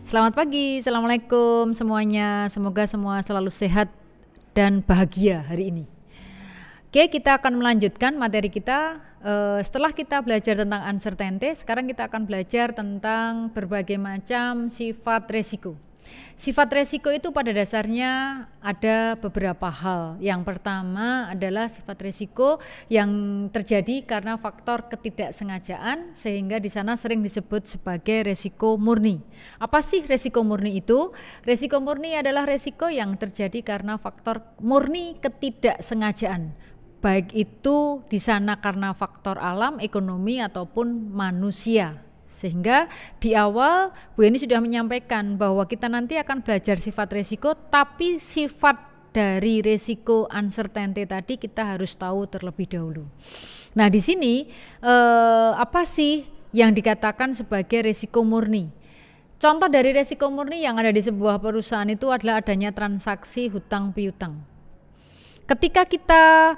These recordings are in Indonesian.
Selamat pagi, Assalamualaikum semuanya. Semoga semua selalu sehat dan bahagia hari ini. Oke, kita akan melanjutkan materi kita. Setelah kita belajar tentang uncertainty, sekarang kita akan belajar tentang berbagai macam sifat resiko. Sifat resiko itu pada dasarnya ada beberapa hal. Yang pertama adalah sifat resiko yang terjadi karena faktor ketidaksengajaan, sehingga di sana sering disebut sebagai resiko murni. Apa sih resiko murni itu? Resiko murni adalah resiko yang terjadi karena faktor murni ketidaksengajaan, baik itu di sana karena faktor alam, ekonomi ataupun manusia. Sehingga di awal Bu Eni sudah menyampaikan bahwa kita nanti akan belajar sifat resiko, tapi sifat dari resiko uncertainty tadi kita harus tahu terlebih dahulu. Nah, di sini apa sih yang dikatakan sebagai resiko murni? Contoh dari resiko murni yang ada di sebuah perusahaan itu adalah adanya transaksi hutang piutang. Ketika kita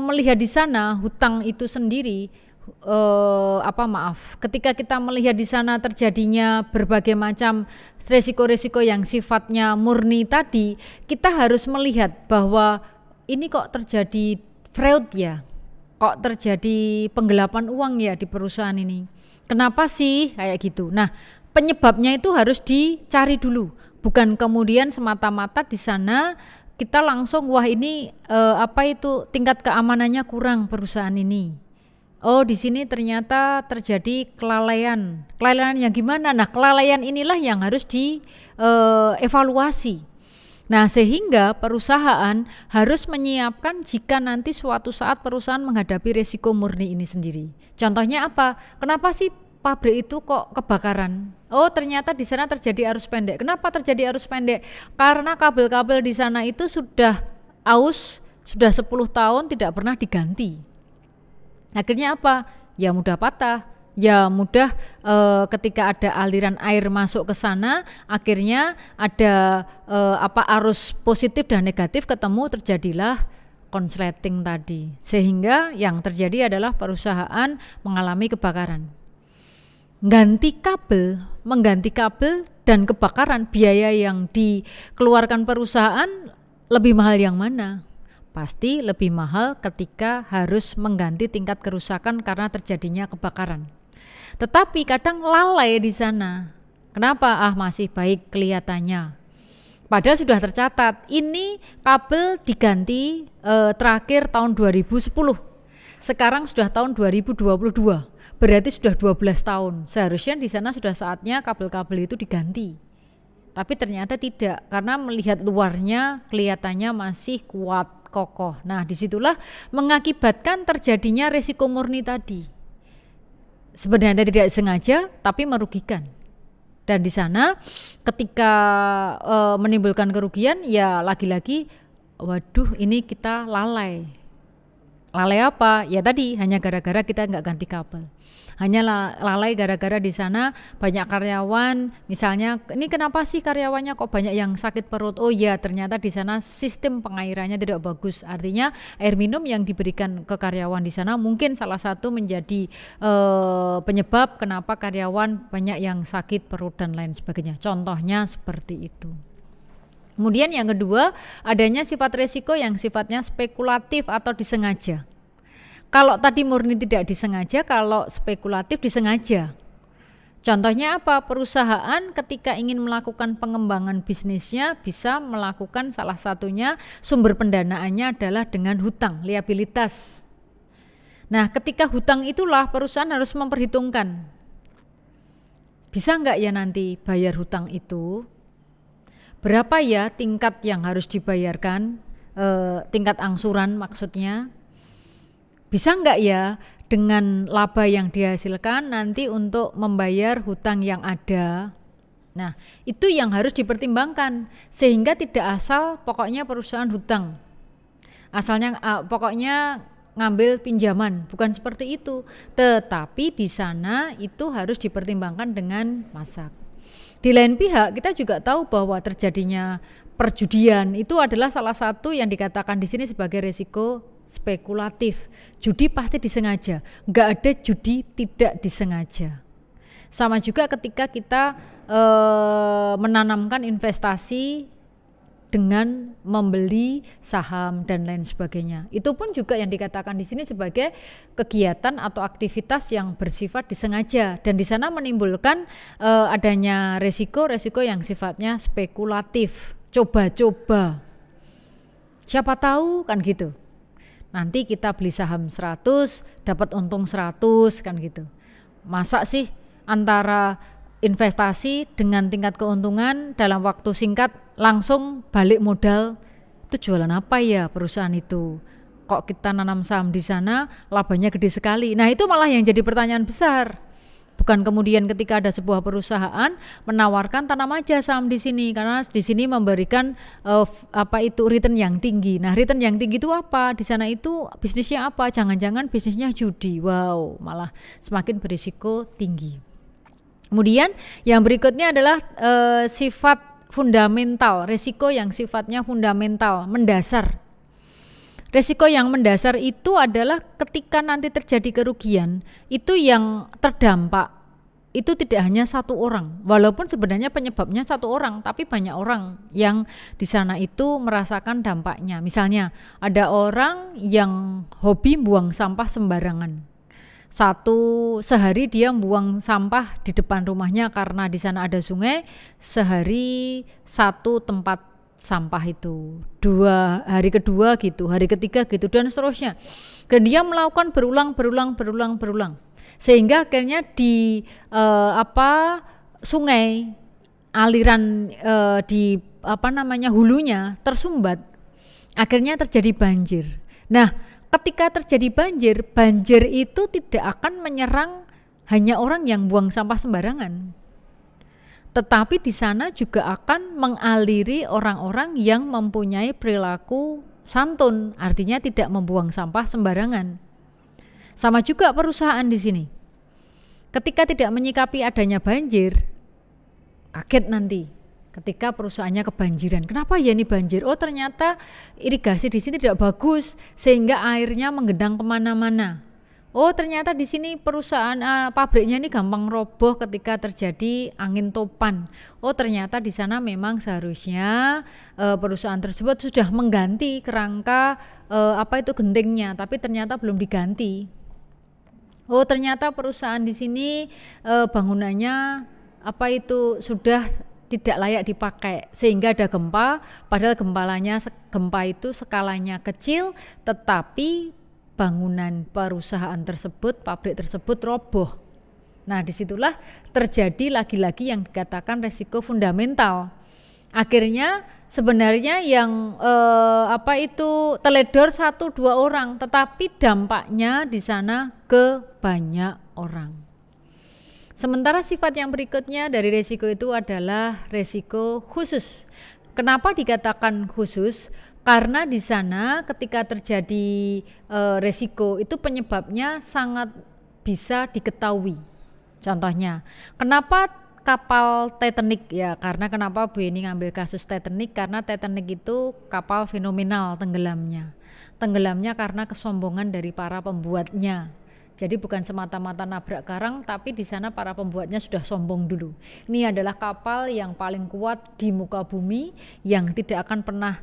melihat di sana hutang itu sendiri, ketika kita melihat di sana terjadinya berbagai macam resiko-resiko yang sifatnya murni tadi, kita harus melihat bahwa ini kok terjadi fraud ya, kok terjadi penggelapan uang ya di perusahaan ini. Kenapa sih kayak gitu? Nah, penyebabnya itu harus dicari dulu, bukan kemudian semata-mata di sana kita langsung wah ini tingkat keamanannya kurang perusahaan ini. Oh, di sini ternyata terjadi kelalaian. Kelalaian yang gimana? Nah, kelalaian inilah yang harus dievaluasi. Nah, sehingga perusahaan harus menyiapkan jika nanti suatu saat perusahaan menghadapi resiko murni ini sendiri. Contohnya apa? Kenapa sih pabrik itu kok kebakaran? Oh, ternyata di sana terjadi arus pendek. Kenapa terjadi arus pendek? Karena kabel-kabel di sana itu sudah aus, sudah 10 tahun tidak pernah diganti. Akhirnya apa? Ya mudah patah, ya mudah ketika ada aliran air masuk ke sana, akhirnya ada arus positif dan negatif ketemu, terjadilah konsleting tadi. Sehingga yang terjadi adalah perusahaan mengalami kebakaran. Mengganti kabel dan kebakaran, biaya yang dikeluarkan perusahaan lebih mahal yang mana? Pasti lebih mahal ketika harus mengganti tingkat kerusakan karena terjadinya kebakaran. Tetapi kadang lalai di sana. Kenapa? Masih baik kelihatannya. Padahal sudah tercatat, ini kabel diganti terakhir tahun 2010. Sekarang sudah tahun 2022. Berarti sudah 12 tahun. Seharusnya di sana sudah saatnya kabel-kabel itu diganti. Tapi ternyata tidak, karena melihat luarnya kelihatannya masih kuat, kokoh. Nah, disitulah mengakibatkan terjadinya resiko murni tadi. Sebenarnya tidak sengaja, tapi merugikan. Dan di sana ketika menimbulkan kerugian, ya lagi-lagi, waduh ini kita lalai. Lalai apa? Ya tadi hanya gara-gara kita nggak ganti kabel. Hanya lalai gara-gara di sana banyak karyawan, misalnya ini kenapa sih karyawannya kok banyak yang sakit perut? Oh ya, ternyata di sana sistem pengairannya tidak bagus. Artinya air minum yang diberikan ke karyawan di sana mungkin salah satu menjadi penyebab kenapa karyawan banyak yang sakit perut dan lain sebagainya. Contohnya seperti itu. Kemudian yang kedua, adanya sifat resiko yang sifatnya spekulatif atau disengaja. Kalau tadi murni tidak disengaja, kalau spekulatif disengaja. Contohnya apa? Perusahaan ketika ingin melakukan pengembangan bisnisnya bisa melakukan salah satunya sumber pendanaannya adalah dengan hutang, liabilitas. Nah, ketika hutang itulah perusahaan harus memperhitungkan. Bisa nggak ya nanti bayar hutang itu? Berapa ya tingkat yang harus dibayarkan, tingkat angsuran maksudnya? Bisa nggak ya dengan laba yang dihasilkan nanti untuk membayar hutang yang ada? Nah, itu yang harus dipertimbangkan, sehingga tidak asal pokoknya perusahaan hutang. Asalnya pokoknya ngambil pinjaman, bukan seperti itu. Tetapi di sana itu harus dipertimbangkan dengan masak. Di lain pihak kita juga tahu bahwa terjadinya perjudian itu adalah salah satu yang dikatakan di sini sebagai resiko spekulatif. Judi pasti disengaja, nggak ada judi tidak disengaja. Sama juga ketika kita menanamkan investasi dengan membeli saham dan lain sebagainya. Itu pun juga yang dikatakan di sini sebagai kegiatan atau aktivitas yang bersifat disengaja, dan di sana menimbulkan adanya resiko-resiko yang sifatnya spekulatif, coba-coba. Siapa tahu kan gitu. Nanti kita beli saham 100 dapat untung 100 kan gitu. Masa sih antara investasi dengan tingkat keuntungan dalam waktu singkat langsung balik modal, itu jualan apa ya perusahaan itu? Kok kita nanam saham di sana labanya gede sekali? Nah, itu malah yang jadi pertanyaan besar. Bukan kemudian ketika ada sebuah perusahaan menawarkan tanam aja saham di sini karena di sini memberikan return yang tinggi. Nah, return yang tinggi itu apa? Di sana itu bisnisnya apa? Jangan-jangan bisnisnya judi. Wow, malah semakin berisiko tinggi. Kemudian yang berikutnya adalah sifat fundamental, resiko yang sifatnya fundamental, mendasar. Resiko yang mendasar itu adalah ketika nanti terjadi kerugian, itu yang terdampak itu tidak hanya satu orang, walaupun sebenarnya penyebabnya satu orang, tapi banyak orang yang di sana itu merasakan dampaknya. Misalnya ada orang yang hobi buang sampah sembarangan. Sehari dia buang sampah di depan rumahnya karena di sana ada sungai, sehari satu tempat sampah itu, hari kedua gitu, hari ketiga gitu, dan seterusnya. Dan dia melakukan berulang, sehingga akhirnya di sungai aliran di hulunya tersumbat, akhirnya terjadi banjir. Nah, ketika terjadi banjir itu tidak akan menyerang hanya orang yang buang sampah sembarangan, tetapi di sana juga akan mengaliri orang-orang yang mempunyai perilaku santun, artinya tidak membuang sampah sembarangan. Sama juga perusahaan di sini. Ketika tidak menyikapi adanya banjir, kaget nanti ketika perusahaannya kebanjiran. Kenapa ya ini banjir? Oh, ternyata irigasi di sini tidak bagus sehingga airnya menggenang kemana-mana. Oh, ternyata di sini perusahaan pabriknya ini gampang roboh ketika terjadi angin topan. Oh, ternyata di sana memang seharusnya perusahaan tersebut sudah mengganti kerangka gentingnya, tapi ternyata belum diganti. Oh, ternyata perusahaan di sini bangunannya sudah tidak layak dipakai sehingga ada gempa, padahal gempa itu skalanya kecil, tetapi bangunan perusahaan tersebut, pabrik tersebut roboh. Nah, disitulah terjadi lagi-lagi yang dikatakan resiko fundamental. Akhirnya sebenarnya yang teledor 1-2 orang, tetapi dampaknya di sana ke banyak orang. Sementara sifat yang berikutnya dari resiko itu adalah resiko khusus. Kenapa dikatakan khusus? Karena di sana ketika terjadi resiko itu penyebabnya sangat bisa diketahui. Contohnya, kenapa kapal Titanic ya? Karena kenapa Bu Eni ngambil kasus Titanic? Karena Titanic itu kapal fenomenal tenggelamnya. Tenggelamnya karena kesombongan dari para pembuatnya. Jadi bukan semata-mata nabrak karang, tapi di sana para pembuatnya sudah sombong dulu. Ini adalah kapal yang paling kuat di muka bumi, yang tidak akan pernah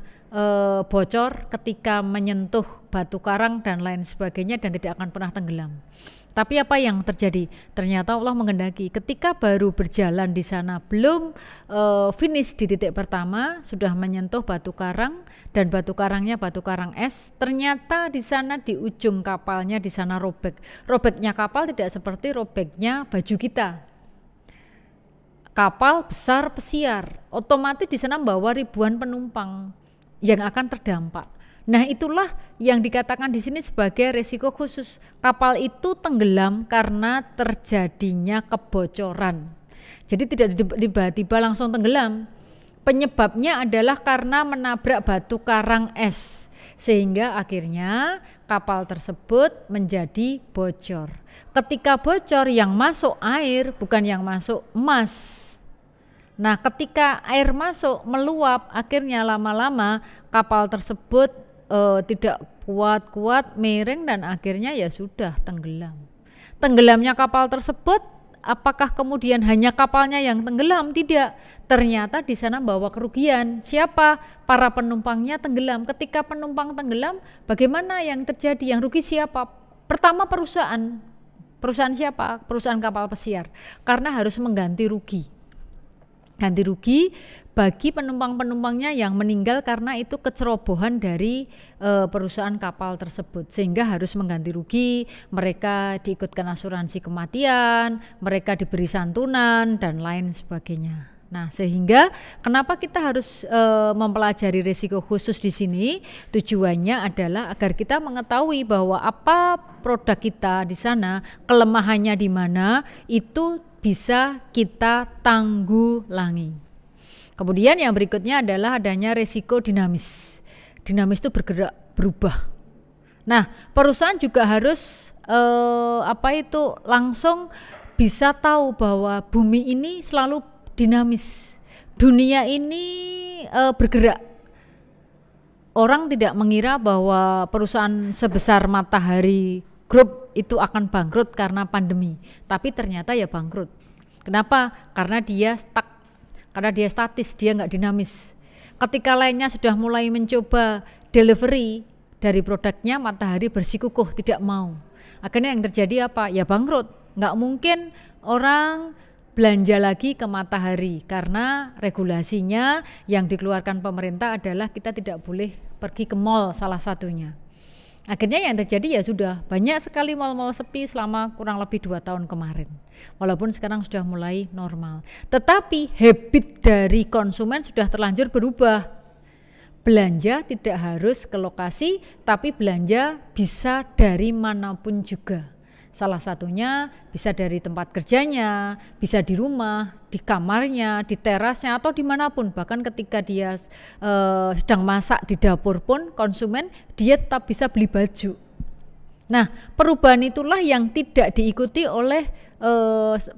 bocor ketika menyentuh batu karang dan lain sebagainya, dan tidak akan pernah tenggelam. Tapi apa yang terjadi? Ternyata Allah menghendaki ketika baru berjalan di sana, belum finish di titik pertama, sudah menyentuh batu karang, dan batu karangnya batu karang es. Ternyata di sana di ujung kapalnya di sana robek. Robeknya kapal tidak seperti robeknya baju kita. Kapal besar pesiar, otomatis di sana membawa ribuan penumpang yang akan terdampak. Nah, itulah yang dikatakan di sini sebagai resiko khusus. Kapal itu tenggelam karena terjadinya kebocoran. Jadi tidak tiba-tiba langsung tenggelam. Penyebabnya adalah karena menabrak batu karang es, sehingga akhirnya kapal tersebut menjadi bocor. Ketika bocor, yang masuk air bukan yang masuk emas. Nah, ketika air masuk meluap, akhirnya lama-lama kapal tersebut tidak kuat-kuat, miring, dan akhirnya ya sudah tenggelam. Tenggelamnya kapal tersebut apakah kemudian hanya kapalnya yang tenggelam? Tidak. Ternyata di sana bawa kerugian. Siapa? Para penumpangnya tenggelam. Ketika penumpang tenggelam, bagaimana yang terjadi? Yang rugi siapa? Pertama perusahaan. Perusahaan siapa? Perusahaan kapal pesiar. Karena harus mengganti rugi. Ganti rugi bagi penumpang-penumpangnya yang meninggal karena itu kecerobohan dari perusahaan kapal tersebut, sehingga harus mengganti rugi, mereka diikutkan asuransi kematian, mereka diberi santunan dan lain sebagainya. Nah, sehingga kenapa kita harus mempelajari risiko khusus di sini? Tujuannya adalah agar kita mengetahui bahwa apa produk kita di sana, kelemahannya di mana, itu bisa kita tanggulangi. Kemudian yang berikutnya adalah adanya risiko dinamis. Dinamis itu bergerak, berubah. Nah, perusahaan juga harus langsung bisa tahu bahwa bumi ini selalu dinamis. Dunia ini bergerak. Orang tidak mengira bahwa perusahaan sebesar Matahari Group itu akan bangkrut karena pandemi, tapi ternyata ya bangkrut. Kenapa? Karena dia stuck, karena dia statis, dia nggak dinamis. Ketika lainnya sudah mulai mencoba delivery dari produknya, Matahari bersikukuh tidak mau. Akhirnya yang terjadi apa? Ya bangkrut. Nggak mungkin orang belanja lagi ke Matahari karena regulasinya yang dikeluarkan pemerintah adalah kita tidak boleh pergi ke mall salah satunya. Akhirnya yang terjadi ya sudah banyak sekali mal-mal sepi selama kurang lebih 2 tahun kemarin. Walaupun sekarang sudah mulai normal. Tetapi habit dari konsumen sudah terlanjur berubah. Belanja tidak harus ke lokasi, tapi belanja bisa dari manapun juga. Salah satunya bisa dari tempat kerjanya, bisa di rumah, di kamarnya, di terasnya, atau dimanapun. Bahkan ketika dia sedang masak di dapur pun konsumen, dia tetap bisa beli baju. Nah, perubahan itulah yang tidak diikuti oleh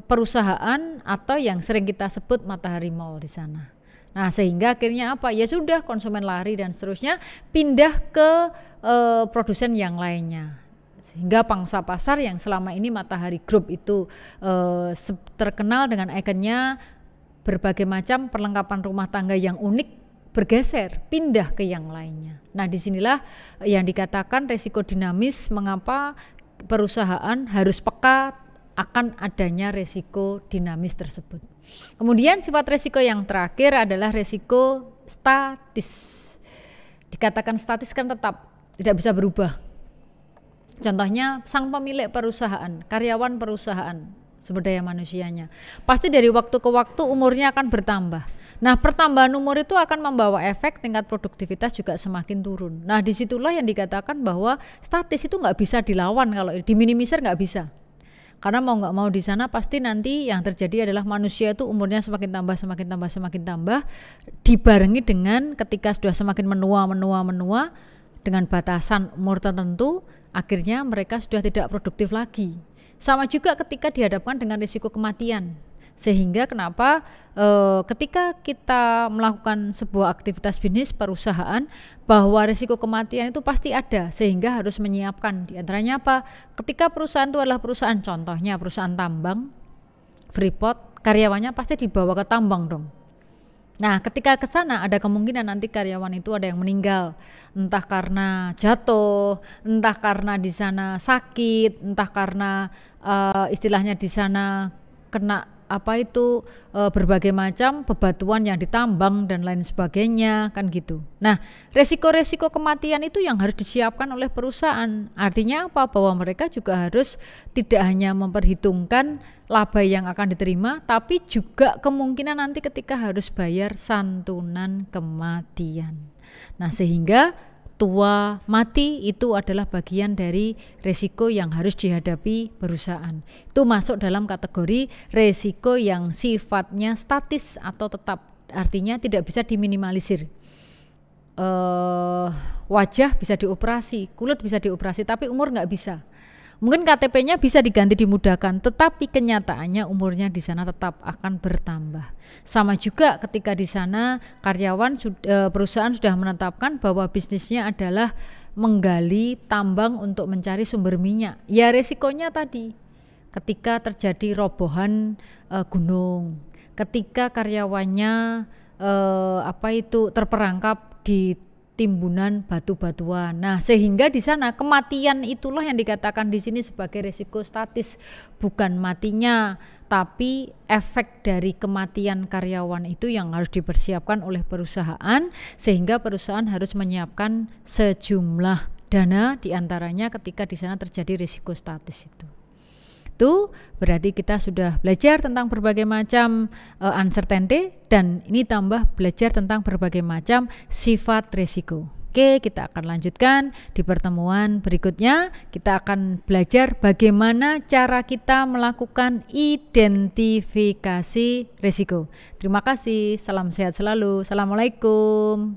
perusahaan atau yang sering kita sebut Matahari Mall di sana. Nah, sehingga akhirnya apa? Ya sudah, konsumen lari dan seterusnya pindah ke produsen yang lainnya. Sehingga pangsa pasar yang selama ini Matahari Group itu terkenal dengan ikonnya berbagai macam perlengkapan rumah tangga yang unik, bergeser, pindah ke yang lainnya. Nah, disinilah yang dikatakan resiko dinamis, mengapa perusahaan harus peka akan adanya resiko dinamis tersebut. Kemudian sifat resiko yang terakhir adalah resiko statis. Dikatakan statis kan tetap, tidak bisa berubah. Contohnya sang pemilik perusahaan, karyawan perusahaan, sumber daya manusianya. Pasti dari waktu ke waktu umurnya akan bertambah. Nah, pertambahan umur itu akan membawa efek tingkat produktivitas juga semakin turun. Nah, disitulah yang dikatakan bahwa statis itu nggak bisa dilawan, kalau diminimisir nggak bisa. Karena mau nggak mau di sana pasti nanti yang terjadi adalah manusia itu umurnya semakin tambah, dibarengi dengan ketika sudah semakin menua dengan batasan umur tertentu, akhirnya mereka sudah tidak produktif lagi. Sama juga ketika dihadapkan dengan risiko kematian. Sehingga kenapa ketika kita melakukan sebuah aktivitas bisnis perusahaan, bahwa risiko kematian itu pasti ada, sehingga harus menyiapkan. Di antaranya apa? Ketika perusahaan itu adalah perusahaan, contohnya perusahaan tambang, Freeport, karyawannya pasti dibawa ke tambang dong. Nah, ketika ke sana ada kemungkinan nanti karyawan itu ada yang meninggal, entah karena jatuh, entah karena di sana sakit, entah karena istilahnya di sana kena berbagai macam bebatuan yang ditambang dan lain sebagainya, kan gitu. Nah, resiko-resiko kematian itu yang harus disiapkan oleh perusahaan. Artinya apa? Bahwa mereka juga harus tidak hanya memperhitungkan laba yang akan diterima, tapi juga kemungkinan nanti ketika harus bayar santunan kematian. Nah, sehingga tua mati itu adalah bagian dari resiko yang harus dihadapi perusahaan. Itu masuk dalam kategori resiko yang sifatnya statis atau tetap, artinya tidak bisa diminimalisir. Wajah bisa dioperasi, kulit bisa dioperasi, tapi umur nggak bisa. Mungkin KTP-nya bisa diganti dimudahkan, tetapi kenyataannya umurnya di sana tetap akan bertambah. Sama juga ketika di sana karyawan perusahaan sudah menetapkan bahwa bisnisnya adalah menggali tambang untuk mencari sumber minyak. Ya resikonya tadi, ketika terjadi robohan gunung, ketika karyawannya terperangkap di timbunan batu-batuan. Nah, sehingga di sana kematian itulah yang dikatakan di sini sebagai risiko statis, bukan matinya, tapi efek dari kematian karyawan itu yang harus dipersiapkan oleh perusahaan, sehingga perusahaan harus menyiapkan sejumlah dana diantaranya ketika di sana terjadi risiko statis itu. Itu berarti kita sudah belajar tentang berbagai macam uncertainty, dan ini tambah belajar tentang berbagai macam sifat risiko. Oke, kita akan lanjutkan di pertemuan berikutnya. Kita akan belajar bagaimana cara kita melakukan identifikasi risiko. Terima kasih, salam sehat selalu. Assalamualaikum.